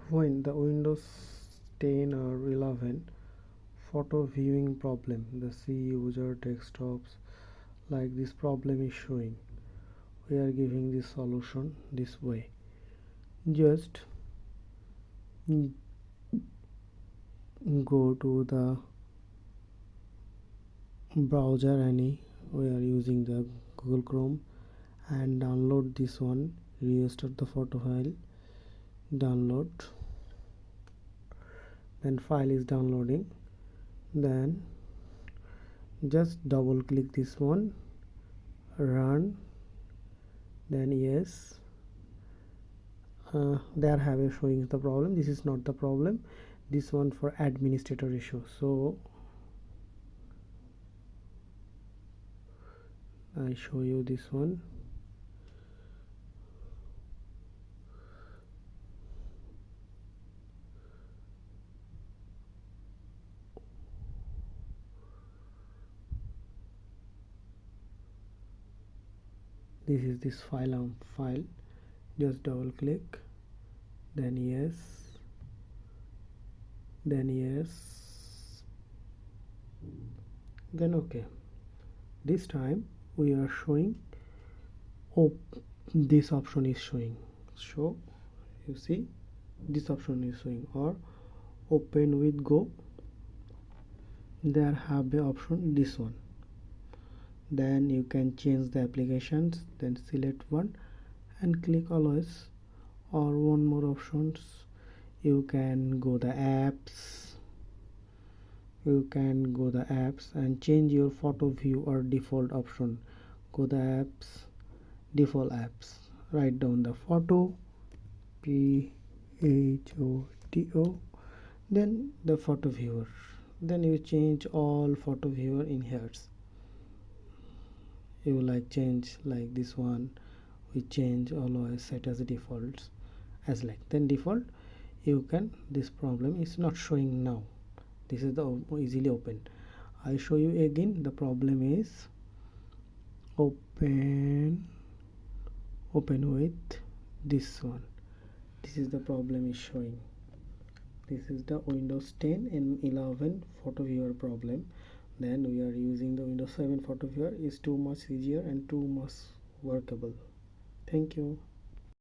when the Windows 10 or 11 photo viewing problem, the C user desktops like this problem is showing, we are giving this solution this way. Just go to the browser any, we are using the Google Chrome, and download this one, restart the photo file, download, then file is downloading, then just double click this one, run, then yes. There have a showing the problem. This is not the problem, this one for administrator issue. So I show you this one. This is this file, just double click, then yes, then yes, then okay. This time we are showing this option is showing, so you see this option is showing, or open with Go, there have the option this one. Then you can change the applications, then select one and click always, or one more options, you can go the apps, and change your photo view or default option. Go the apps, default apps, write down the photo, PHOTO, then the photo viewer, then you change all photo viewer in here. You like change like this one, we change always set as defaults as like, then default you can, this problem is not showing now, this is the easily open. I show you again, the problem is open with this one, this is the problem is showing. This is the Windows 10 and 11 photo viewer problem. Then we are using the Windows 7 photo viewer, is too much easier and too much workable. Thank you.